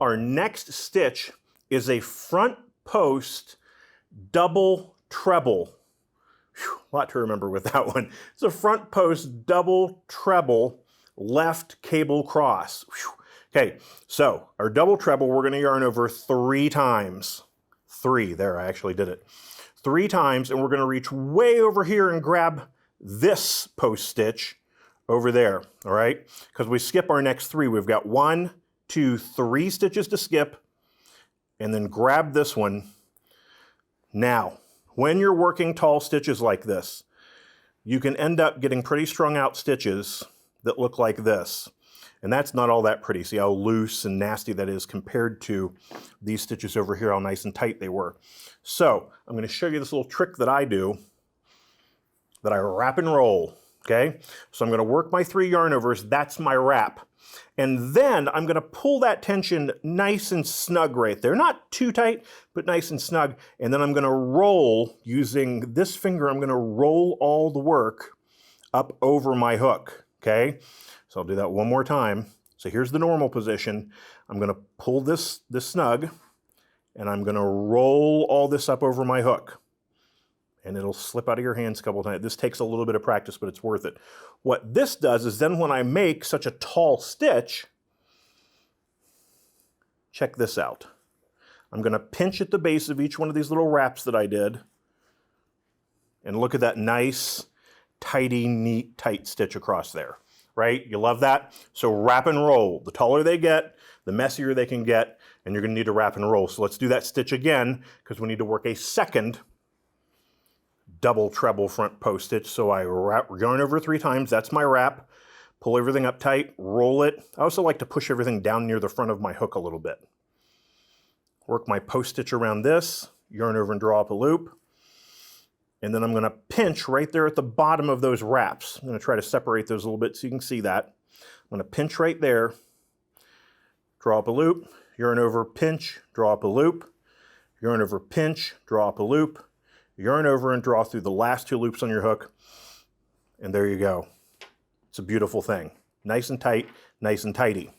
Our next stitch is a front post double treble. Whew, a lot to remember with that one. It's a front post double treble left cable cross. Whew. Okay, so our double treble we're going to yarn over 3 times. 3, there, I actually did it. 3 times, and we're going to reach way over here and grab this post stitch over there, all right? Because we skip our next 3. We've got 1, 2, 3 stitches to skip, and then grab this one. Now, when you're working tall stitches like this, you can end up getting pretty strung out stitches that look like this. And that's not all that pretty. See how loose and nasty that is compared to these stitches over here, how nice and tight they were. So I'm going to show you this little trick that I do, that I wrap and roll, okay? So I'm going to work my 3 yarn overs, that's my wrap. And then I'm going to pull that tension nice and snug right there. Not too tight, but nice and snug. And then I'm going to roll, using this finger, I'm going to roll all the work up over my hook, okay? So I'll do that one more time. So here's the normal position. I'm going to pull this snug, and I'm going to roll all this up over my hook. And it'll slip out of your hands a couple of times. This takes a little bit of practice, but it's worth it. What this does is then when I make such a tall stitch, check this out. I'm going to pinch at the base of each one of these little wraps that I did. And look at that nice, tidy, neat, tight stitch across there. Right? You love that? So wrap and roll. The taller they get, the messier they can get, and you're going to need to wrap and roll. So let's do that stitch again, because we need to work a second double treble front post stitch. So I yarn over 3 times, that's my wrap, pull everything up tight, roll it. I also like to push everything down near the front of my hook a little bit. Work my post stitch around this, yarn over and draw up a loop. And then I'm going to pinch right there at the bottom of those wraps. I'm going to try to separate those a little bit so you can see that. I'm going to pinch right there, draw up a loop, yarn over, pinch, draw up a loop, yarn over, pinch, draw up a loop, yarn over and draw through the last 2 loops on your hook, and there you go. It's a beautiful thing. Nice and tight, nice and tidy.